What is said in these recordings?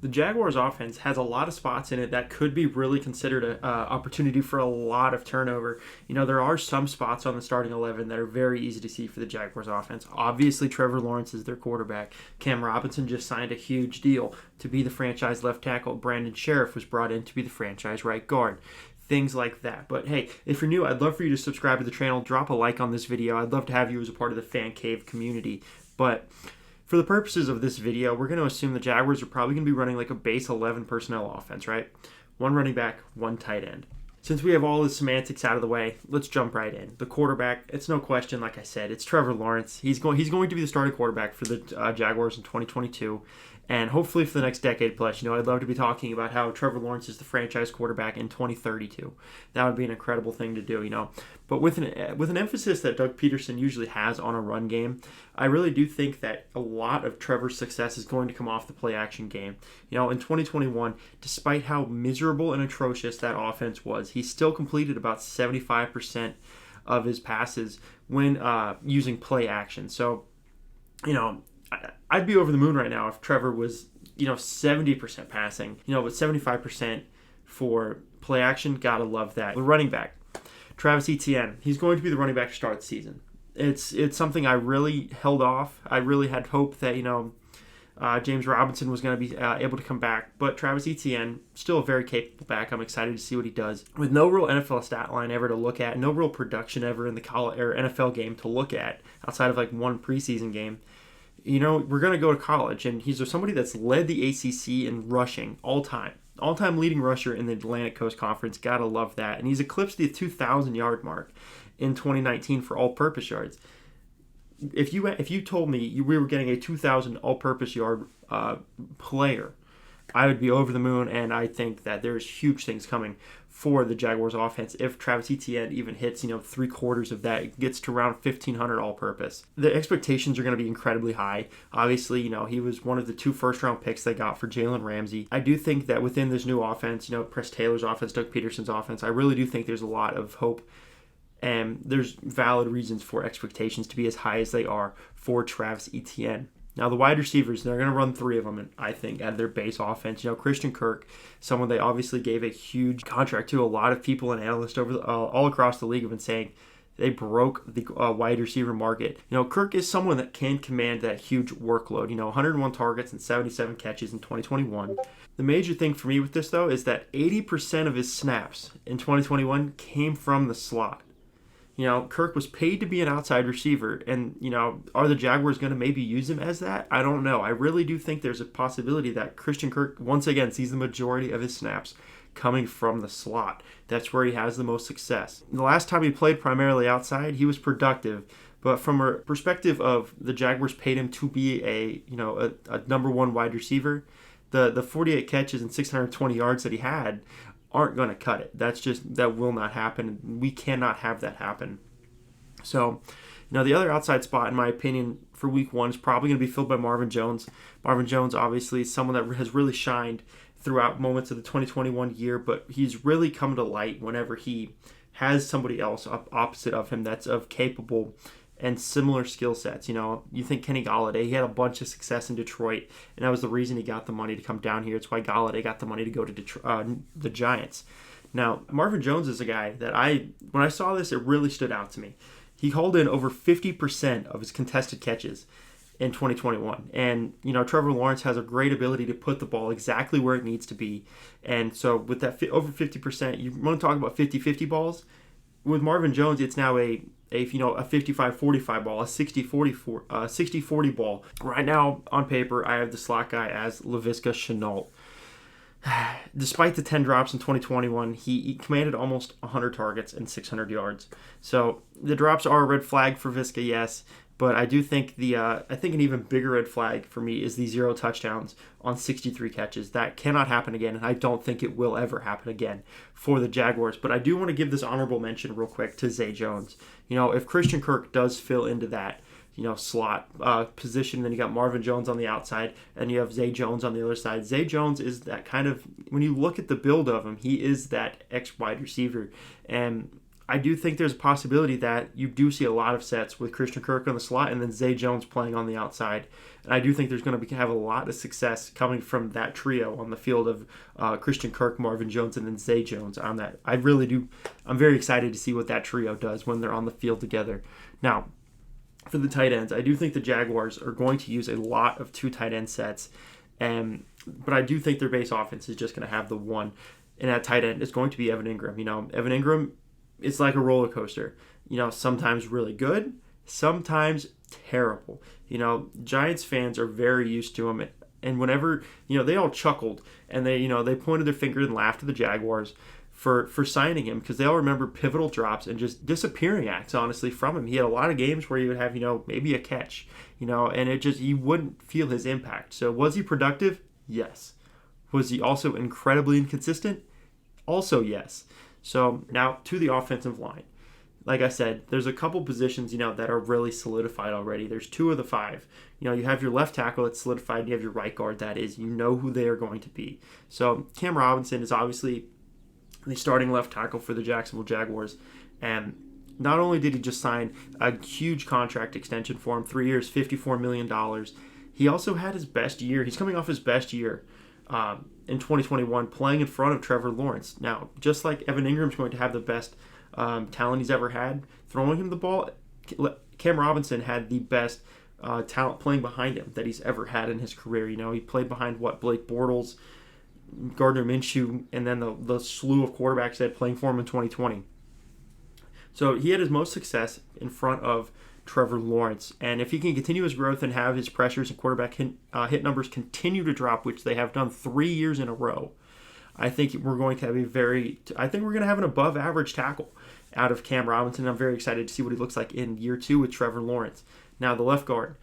The Jaguars offense has a lot of spots in it that could be really considered an opportunity for a lot of turnover. There are some spots on the starting 11 that are very easy to see for the Jaguars offense. Obviously, Trevor Lawrence is their quarterback. Cam Robinson just signed a huge deal to be the franchise left tackle. Brandon Sheriff was brought in to be the franchise right guard. Things like that. But hey, if you're new, I'd love for you to subscribe to the channel, drop a like on this video. I'd love to have you as a part of the Fan Cave community. But for the purposes of this video, we're going to assume the Jaguars are probably going to be running like a base 11 personnel offense, right? One running back, one tight end. Since we have all the semantics out of the way, let's jump right in. The quarterback, it's no question, like I said, it's Trevor Lawrence. He's going to be the starting quarterback for the Jaguars in 2022. And hopefully for the next decade plus, I'd love to be talking about how Trevor Lawrence is the franchise quarterback in 2032. That would be an incredible thing to do, But with an emphasis that Doug Pederson usually has on a run game, I really do think that a lot of Trevor's success is going to come off the play-action game. In 2021, despite how miserable and atrocious that offense was, he still completed about 75% of his passes when using play-action. So, I'd be over the moon right now if Trevor was, 70% passing, but 75% for play action. Gotta love that. The running back, Travis Etienne, he's going to be the running back to start the season. It's something I really held off. I really had hope that, James Robinson was going to be able to come back, but Travis Etienne, still a very capable back. I'm excited to see what he does. With no real NFL stat line ever to look at, no real production ever in the college or NFL game to look at outside of like one preseason game. We're going to go to college, and he's somebody that's led the ACC in rushing all-time leading rusher in the Atlantic Coast Conference. Gotta love that. And he's eclipsed the 2,000-yard mark in 2019 for all-purpose yards. If you told me we were getting a 2,000 all-purpose yard player, I would be over the moon, and I think that there's huge things coming for the Jaguars offense if Travis Etienne even hits, 3/4 of that. It gets to around 1,500 all-purpose. The expectations are going to be incredibly high. Obviously, he was one of the 2 first-round picks they got for Jalen Ramsey. I do think that within this new offense, Press Taylor's offense, Doug Pederson's offense, I really do think there's a lot of hope, and there's valid reasons for expectations to be as high as they are for Travis Etienne. Now, the wide receivers, they're going to run 3 of them, I think, at their base offense. Christian Kirk, someone they obviously gave a huge contract to. A lot of people and analysts all across the league have been saying they broke the wide receiver market. Kirk is someone that can command that huge workload. 101 targets and 77 catches in 2021. The major thing for me with this, though, is that 80% of his snaps in 2021 came from the slot. Kirk was paid to be an outside receiver, and, are the Jaguars going to maybe use him as that? I don't know. I really do think there's a possibility that Christian Kirk, once again, sees the majority of his snaps coming from the slot. That's where he has the most success. The last time he played primarily outside, he was productive, but from a perspective of the Jaguars paid him to be a number 1 wide receiver, the 48 catches and 620 yards that he had aren't going to cut it. That will not happen. We cannot have that happen. So, the other outside spot, in my opinion, for week 1 is probably going to be filled by Marvin Jones. Marvin Jones, obviously, is someone that has really shined throughout moments of the 2021 year, but he's really come to light whenever he has somebody else up opposite of him that's of capable and similar skill sets. You think Kenny Golladay, he had a bunch of success in Detroit, and that was the reason he got the money to come down here. It's why Golladay got the money to go to the Giants. Now, Marvin Jones is a guy that when I saw this, it really stood out to me. He hauled in over 50% of his contested catches in 2021. And, Trevor Lawrence has a great ability to put the ball exactly where it needs to be. And so with that over 50%, you want to talk about 50-50 balls? With Marvin Jones, it's now a 55-45 ball, a 60-40 ball. Right now, on paper, I have the slot guy as Laviska Shenault. Despite the 10 drops in 2021, he commanded almost 100 targets and 600 yards. So the drops are a red flag for Viska, yes, but I do think I think an even bigger red flag for me is the 0 touchdowns on 63 catches. That cannot happen again, and I don't think it will ever happen again for the Jaguars. But I do want to give this honorable mention real quick to Zay Jones. If Christian Kirk does fill into that, slot position, then you got Marvin Jones on the outside, and you have Zay Jones on the other side. Zay Jones is that kind of, when you look at the build of him, he is that X wide receiver, and I do think there's a possibility that you do see a lot of sets with Christian Kirk on the slot and then Zay Jones playing on the outside. And I do think there's going to have a lot of success coming from that trio on the field of Christian Kirk, Marvin Jones, and then Zay Jones on that. I really do. I'm very excited to see what that trio does when they're on the field together. Now, for the tight ends, I do think the Jaguars are going to use a lot of 2 tight end sets. But I do think their base offense is just going to have the one. And that tight end is going to be Evan Ingram. Evan Ingram, it's like a roller coaster. Sometimes really good, sometimes terrible. Giants fans are very used to him. And whenever, they all chuckled and they pointed their finger and laughed at the Jaguars for signing him because they all remember pivotal drops and just disappearing acts, honestly, from him. He had a lot of games where he would have, maybe a catch, and you wouldn't feel his impact. So was he productive? Yes. Was he also incredibly inconsistent? Also, yes. So now to the offensive line. Like I said, there's a couple positions, that are really solidified already. There's 2 of the 5. You have your left tackle that's solidified, and you have your right guard that is, who they are going to be. So Cam Robinson is obviously the starting left tackle for the Jacksonville Jaguars. And not only did he just sign a huge contract extension for him, 3 years, $54 million, he also had his best year. He's coming off his best year in 2021 playing in front of Trevor Lawrence. Now, just like Evan Ingram's going to have the best talent he's ever had throwing him the ball, Cam Robinson had the best talent playing behind him that he's ever had in his career. He played behind Blake Bortles, Gardner Minshew, and then the slew of quarterbacks that playing for him in 2020. So he had his most success in front of Trevor Lawrence. And if he can continue his growth and have his pressures and quarterback hit numbers continue to drop, which they have done 3 years in a row, I think we're going to have an above average tackle out of Cam Robinson. I'm very excited to see what he looks like in year 2 with Trevor Lawrence. Now, the left guard.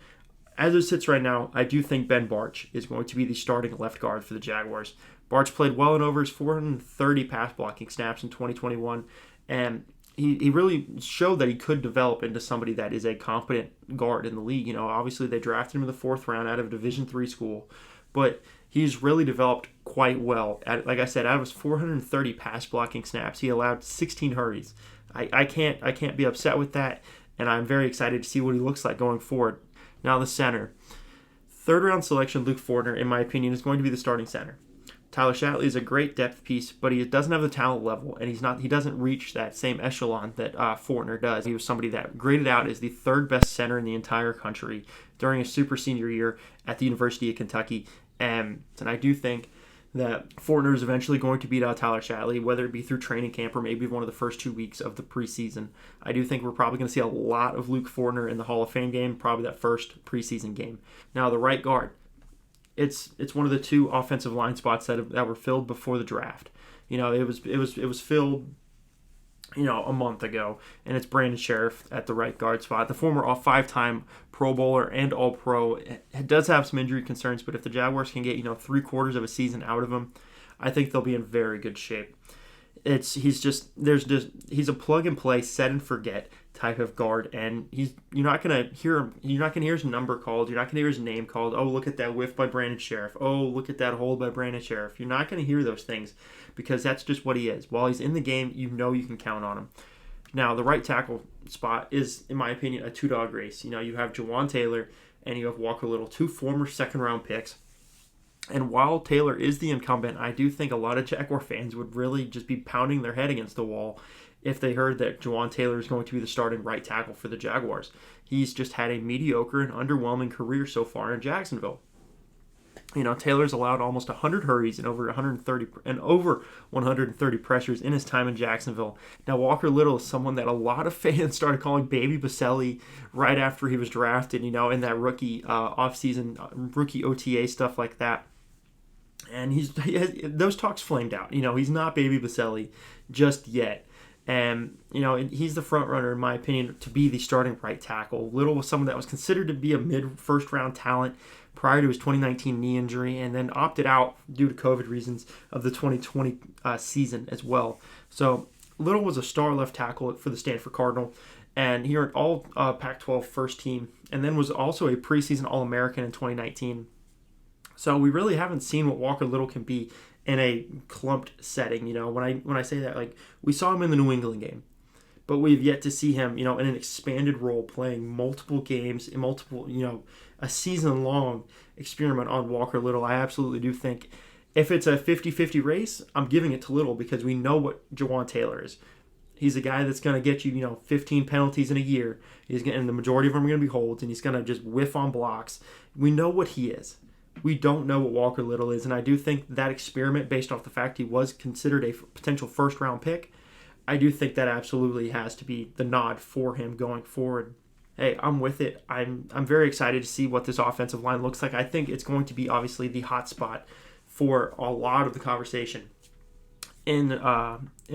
As it sits right now, I do think Ben Bartch is going to be the starting left guard for the Jaguars. Bartch played well in over his 430 pass blocking snaps in 2021, and he really showed that he could develop into somebody that is a competent guard in the league. Obviously they drafted him in the 4th round out of a Division III school, but he's really developed quite well. Like I said, out of his 430 pass blocking snaps, he allowed 16 hurries. I can't be upset with that, and I'm very excited to see what he looks like going forward. Now the center. 3rd round selection Luke Fortner, in my opinion, is going to be the starting center. Tyler Shatley is a great depth piece, but he doesn't have the talent level, and he doesn't reach that same echelon that Fortner does. He was somebody that graded out as the 3rd best center in the entire country during his super senior year at the University of Kentucky. And I do think that Fortner is eventually going to beat out Tyler Shatley, whether it be through training camp or maybe one of the first 2 weeks of the preseason. I do think we're probably going to see a lot of Luke Fortner in the Hall of Fame game, probably that first preseason game. Now, the right guard. It's one of the 2 offensive line spots that were filled before the draft. It was filled, a month ago, and it's Brandon Sheriff at the right guard spot. The former 5-time Pro Bowler and All-Pro. It does have some injury concerns, but if the Jaguars can get 3/4 of a season out of him, I think they'll be in very good shape. He's a plug and play, set and forget type of guard, and you're not gonna hear his number called, you're not gonna hear his name called. Oh, look at that whiff by Brandon Sheriff. Oh, look at that hold by Brandon Sheriff. You're not gonna hear those things because that's just what he is. While he's in the game, you can count on him. Now, the right tackle spot is, in my opinion, a 2-dog race. You have Jawan Taylor and you have Walker Little, 2 former 2nd-round picks. And while Taylor is the incumbent, I do think a lot of Jaguar fans would really just be pounding their head against the wall if they heard that Jawan Taylor is going to be the starting right tackle for the Jaguars. He's just had a mediocre and underwhelming career so far in Jacksonville. Taylor's allowed almost 100 hurries and over 130 pressures in his time in Jacksonville. Now, Walker Little is someone that a lot of fans started calling Baby Baselli right after he was drafted, in that rookie offseason, rookie OTA, stuff like that. And those talks flamed out. He's not Baby Baselli just yet. And, he's the front runner, in my opinion, to be the starting right tackle. Little was someone that was considered to be a mid-first round talent prior to his 2019 knee injury, and then opted out due to COVID reasons of the 2020 season as well. So Little was a star left tackle for the Stanford Cardinal, and he earned all Pac-12 first team, and then was also a preseason All-American in 2019. So we really haven't seen what Walker Little can be in a clumped setting. When I say that, we saw him in the New England game. but we've yet to see him, in an expanded role, playing multiple games in multiple, a season-long experiment on Walker Little. I absolutely do think if it's a 50-50 race, I'm giving it to Little because we know what Jawan Taylor is. He's a guy that's going to get you, 15 penalties in a year. And the majority of them are going to be holds, and he's going to just whiff on blocks. We know what he is. We don't know what Walker Little is, and I do think that experiment, based off the fact he was considered a potential first-round pick, I do think that absolutely has to be the nod for him going forward. Hey, I'm with it. I'm very excited to see what this offensive line looks like. I think it's going to be obviously the hot spot for a lot of the conversation in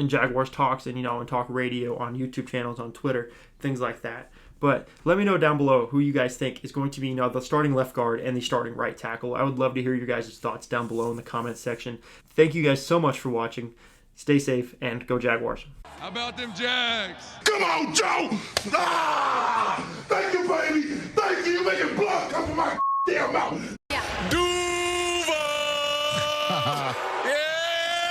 Jaguars talks and and talk radio on YouTube channels, on Twitter, things like that. But let me know down below who you guys think is going to be the starting left guard and the starting right tackle. I would love to hear your guys' thoughts down below in the comments section. Thank you guys so much for watching. Stay safe and go Jaguars. How about them Jags? Come on, Joe! Ah! Thank you, baby! Thank you! You making blood come from my damn mouth! Duval! Yeah!